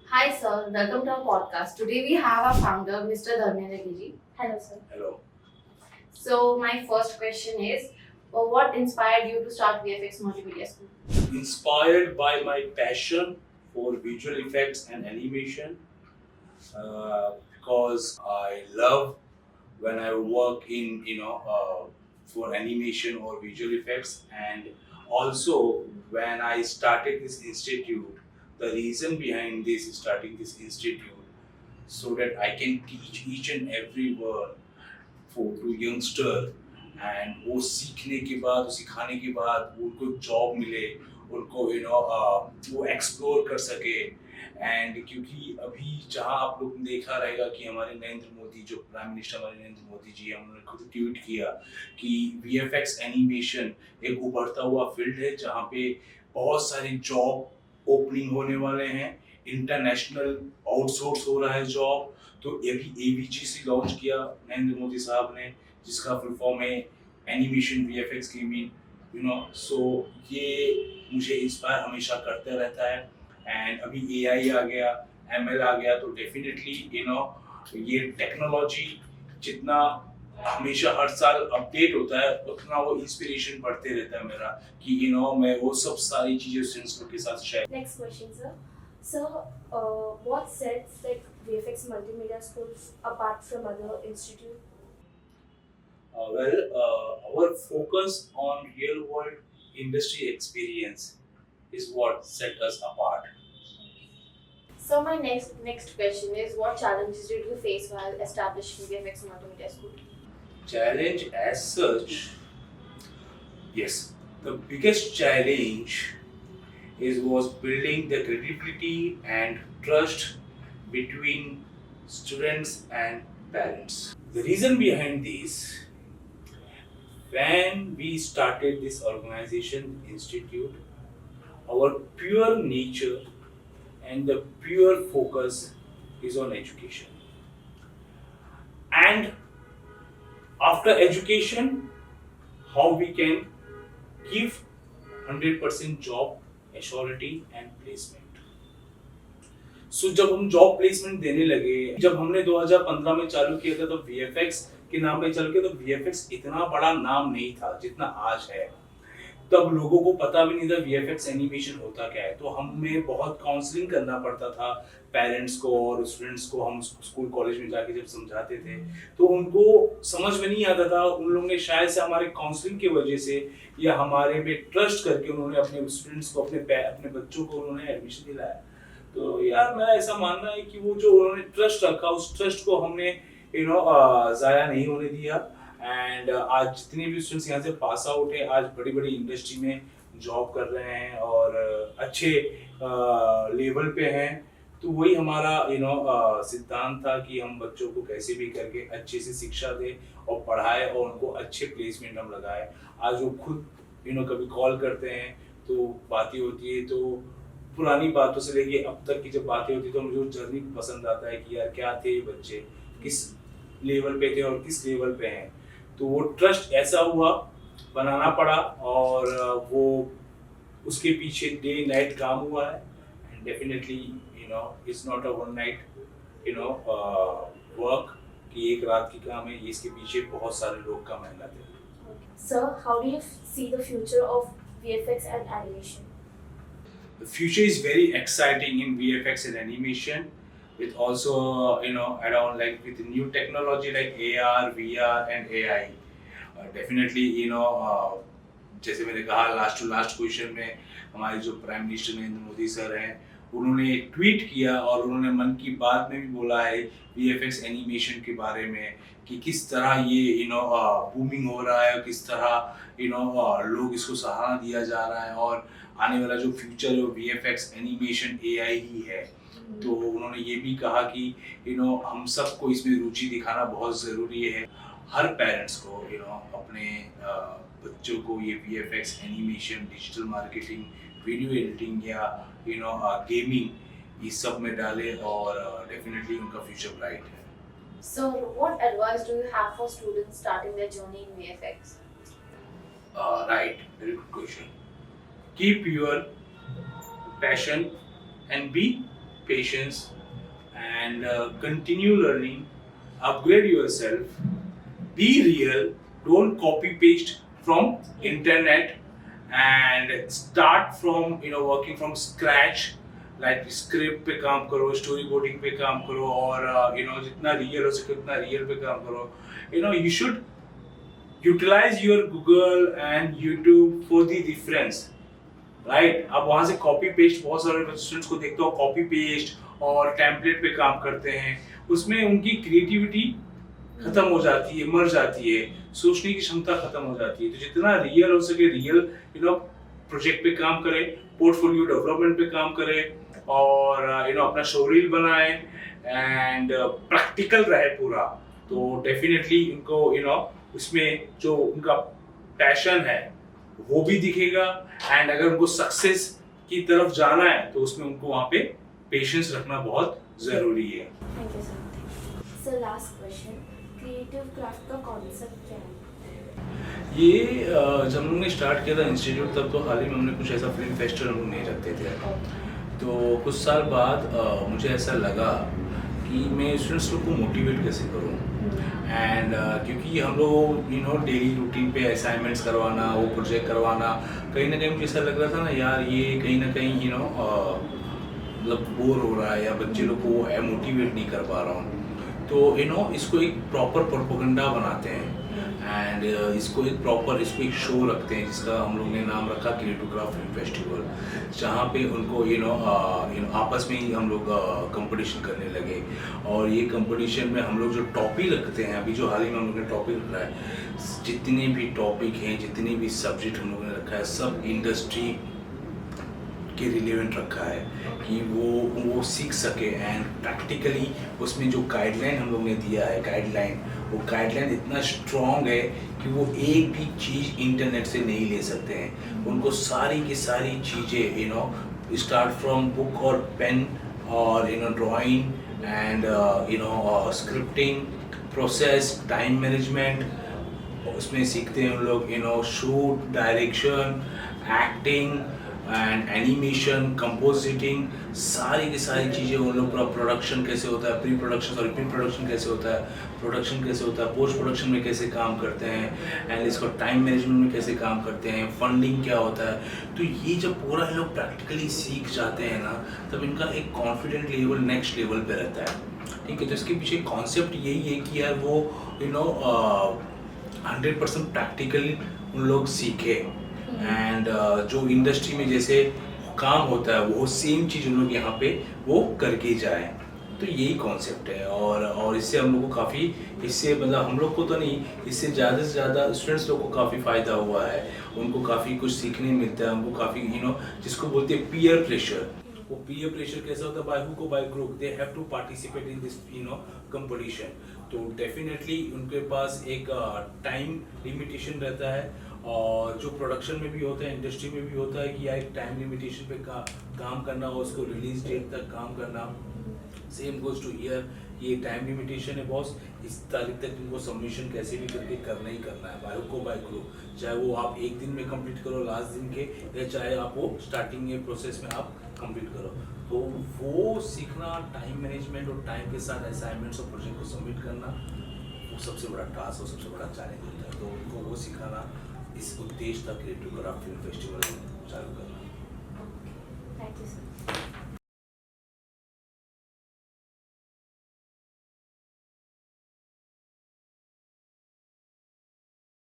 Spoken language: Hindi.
Hi sir, welcome to our podcast. Today we have our founder, Mr. Dharmendra Giri. Hello sir. Hello. So my first question is, what inspired you to start VFX Multimedia School? Inspired by my passion for visual effects and animation, because I love when I work in for animation or visual effects, and also when I started this institute. The reason behind this starting this institute so that I can teach each and every one for to youngster, and वो सीखने के बाद सिखाने के बाद उनको जॉब मिले, उनको वो एक्सप्लोर कर सके। एंड क्योंकि अभी जहाँ आप लोग ने देखा रहेगा कि हमारे नरेंद्र मोदी जो प्राइम मिनिस्टर हमारे नरेंद्र मोदी जी हैं, उन्होंने खुद ट्वीट किया कि वीएफएक्स एनिमेशन एक उभरता हुआ फील्ड है जहाँ पे बहुत सारे जॉब ओपनिंग होने वाले हैं, इंटरनेशनल आउटसोर्स हो रहा है जॉब। तो अभी एवीजीसी लॉन्च किया नरेंद्र मोदी साहब ने, जिसका फुल फॉर्म है एनिमेशन वीएफएक्स गेमिंग, सो ये मुझे इंस्पायर हमेशा करते रहता है। एंड अभी एआई आ गया, एमएल आ गया, तो डेफिनेटली ये टेक्नोलॉजी जितना हमेशा हर साल अपडेट होता है उतना वो इंस्पिरेशन बढ़ते रहता है मेरा कि मैं वो सब सारी चीजें स्टूडेंट्स लोग के साथ share. Next question, sir. Sir, what sets like VFX Multimedia Schools apart from other institutes? Our focus on real world industry experience is what set us apart. So my next question is, what challenges did you face while establishing VFX Multimedia School? Challenge as such, yes, the biggest challenge is was building the credibility and trust between students and parents. The reason behind this, when we started this organization institute, our pure nature and the pure focus is on education. And after education, how we can give 100% job assurity and placement. सो जब हम जॉब प्लेसमेंट देने लगे, जब हमने 2015 में चालू किया था तो वीएफएक्स के नाम पे चालू किया, तो वीएफएक्स इतना बड़ा नाम नहीं था जितना आज है। तब लोगों को पता भी नहीं था वीएफएक्स एनिमेशन होता क्या है, तो हमें बहुत काउंसलिंग करना पड़ता था पेरेंट्स को और स्टूडेंट्स को। हम स्कूल कॉलेज में जाके जब समझाते थे तो उनको समझ में नहीं आता था। उन लोगों ने शायद से हमारे काउंसलिंग की वजह से या हमारे पे ट्रस्ट करके उन्होंने अपने स्टूडेंट्स को अपने बच्चों को उन्होंने एडमिशन दिलाया। तो यार मेरा ऐसा मानना है कि वो जो उन्होंने ट्रस्ट रखा, उस ट्रस्ट को हमने जाया नहीं होने दिया। एंड आज जितने भी स्टूडेंट्स यहाँ से पास आउट है, आज बड़ी बड़ी इंडस्ट्री में जॉब कर रहे हैं और अच्छे लेवल पे हैं। तो वही हमारा सिद्धांत था कि हम बच्चों को कैसे भी करके अच्छे से शिक्षा दें और पढ़ाए और उनको अच्छे प्लेसमेंट हम लगाए। आज वो खुद कभी कॉल करते हैं तो बातें होती है, तो पुरानी बातों से लेके अब तक की जब बातें होती है तो मुझे वो जर्नी पसंद आता है कि यार क्या थे ये बच्चे, किस लेवल पे थे और किस लेवल पे हैं। तो वो ट्रस्ट ऐसा हुआ, बनाना पड़ा, और वो उसके पीछे डे नाइट काम हुआ है। And definitely it's not a one night work कि एक रात की काम है, ये इसके पीछे बहुत सारे लोग का मेहनत है। Sir, how do you see the future of VFX and animation? The future is very exciting in VFX and animation, with also add-on like with new technology like AR, VR and AI. Definitely जैसे मैंने कहा लास्ट टू लास्ट क्वेश्चन में, हमारे जो prime minister Narendra Modi sir हैं, उन्होंने ट्वीट किया और उन्होंने मन की बात में भी बोला है वीएफएक्स एनिमेशन के बारे में कि किस तरह ये बूमिंग हो रहा है, किस तरह लोग इसको सराहना दिया जा रहा है, और आने वाला जो फ्यूचर है वो वीएफएक्स एनिमेशन एआई ही है। तो उन्होंने ये भी कहा कि हम सबको इसमें रुचि दिखाना बहुत ज़रूरी है। हर पेरेंट्स को अपने बच्चों को ये VFX animation, digital marketing, video editing या गेमिंग इस सब में डाले, और डेफिनेटली उनका फ्यूचर ब्राइट है। So, what advice do you have for students starting their journey in VFX? Right, very good question. Keep your passion and be patience, and continue learning, upgrade yourself, be real, don't copy paste from internet, and start from working from scratch, like script पे काम करो, स्टोरी बोर्डिंग पे काम करो, और जितना रियल हो सके उतना रियल पे काम करो. You should utilize your Google and YouTube for the reference, right. आप वहां से कॉपी पेस्ट, बहुत सारे स्टूडेंट्स को देखते हो कॉपी पेस्ट और टेम्पलेट पे काम करते हैं, उसमें उनकी क्रिएटिविटी खत्म हो जाती है, मर जाती है, सोचने की क्षमता खत्म हो जाती है. तो जितना रियल हो सके रियल प्रोजेक्ट पे काम करें, पोर्टफोलियो डेवलपमेंट पे काम करें, और अपना शोरील बनाए, एंड प्रैक्टिकल रहे पूरा. तो डेफिनेटली उनको उसमें जो उनका पैशन है वो भी दिखेगा, एंड अगर उनको सक्सेस की तरफ जाना है तो उसमें उनको वहाँ पे पेशेंस रखना बहुत जरूरी है. Thank you sir. Sir last question, creative craft का कॉन्सेप्ट क्या है? ये जब हम लोग ने स्टार्ट किया था इंस्टीट्यूट, तब तो हाल ही में हमने कुछ ऐसा फिल्म फेस्टिवल हम लोग नहीं रखते थे. तो कुछ साल बाद मुझे ऐसा लगा कि मैं स्टूडेंट्स लोग को मोटिवेट कैसे करूँ, एंड क्योंकि हम लोग डेली रूटीन पे असाइनमेंट्स करवाना, वो प्रोजेक्ट करवाना, कहीं ना कहीं मुझे ऐसा लग रहा था ना यार, ये कहीं ना कहीं मतलब बोर हो रहा है, या बच्चे लोग को मोटिवेट नहीं कर पा रहा हूँ. तो इसको एक प्रॉपर प्रोपेगेंडा बनाते हैं, एंड इसको एक शो रखते हैं जिसका हम लोग ने नाम रखा क्रिएटिव क्राफ्ट फिल्म फेस्टिवल, जहाँ पे उनको आपस में ही हम लोग कंपटीशन करने लगे. और ये कंपटीशन में हम लोग जो टॉपिक रखते हैं, अभी जो हाल ही में हम लोग ने टॉपिक रखा है, जितने भी टॉपिक हैं, जितने भी सब्जेक्ट हम लोगों ने रखा है, सब इंडस्ट्री के रिलेवेंट रखा है कि वो सीख सके. एंड प्रैक्टिकली उसमें जो गाइडलाइन हम लोग ने दिया है, वो गाइडलाइन इतना स्ट्रॉन्ग है कि वो एक भी चीज़ इंटरनेट से नहीं ले सकते हैं. उनको सारी की सारी चीज़ें स्टार्ट फ्रॉम बुक और पेन, और drawing, and scripting process, time management, उसमें सीखते हैं उन लोग shoot, direction, acting, and animation, compositing, सारी की सारी चीज़ें उन लोग. प्रोडक्शन कैसे होता है, प्री प्रोडक्शन कैसे होता है, प्रोडक्शन कैसे होता है, पोस्ट प्रोडक्शन में कैसे काम करते हैं, एंड इसको टाइम मैनेजमेंट में कैसे काम करते हैं, फंडिंग क्या होता है. तो ये जब पूरा लोग प्रैक्टिकली सीख जाते हैं ना, तब इनका एक कॉन्फिडेंट लेवल नेक्स्ट लेवल पे रहता है. ठीक है. तो इसके पीछे कॉन्सेप्ट यही है कि यार वो 100% प्रैक्टिकली उन लोग सीखे, एंड जो इंडस्ट्री में जैसे काम होता है वो सेम चीज़ उन लोग यहाँ पे वो करके जाए. तो यही कॉन्सेप्ट है. और इससे हम लोग को काफ़ी, इससे मतलब हम लोग को तो नहीं, इससे ज़्यादा से ज़्यादा स्टूडेंट्स लोग को काफ़ी फ़ायदा हुआ है. उनको काफ़ी कुछ सीखने मिलता है, उनको काफ़ी जिसको बोलते हैं पीयर प्रेशर. वो पीयर प्रेशर कैसा होता है, बाय हुक और by crook they have to participate in this competition. तो डेफिनेटली उनके पास एक टाइम लिमिटेशन रहता है, और जो प्रोडक्शन में भी होता है, इंडस्ट्री में भी होता है कि यार एक टाइम लिमिटेशन पे काम करना, और उसको रिलीज डेट तक काम करना. सेम गोज टू ईयर, ये टाइम लिमिटेशन है बॉस, इस तारीख तक तुमको सबमिशन कैसे भी करके करना ही करना है, बाय को बाय करो, चाहे वो आप एक दिन में कंप्लीट करो लास्ट दिन के, या चाहे आप वो स्टार्टिंग के प्रोसेस में आप कंप्लीट करो. तो वो सीखना, टाइम मैनेजमेंट और टाइम के साथ असाइनमेंट्स और प्रोजेक्ट को सबमिट करना, वो सबसे बड़ा टास्क और सबसे बड़ा चैलेंज होता है. तो उनको वो सिखाना, इस उद्देश्य था क्रिएटिव क्राफ्ट फिल्म फेस्टिवल चालू करना. Thank you sir.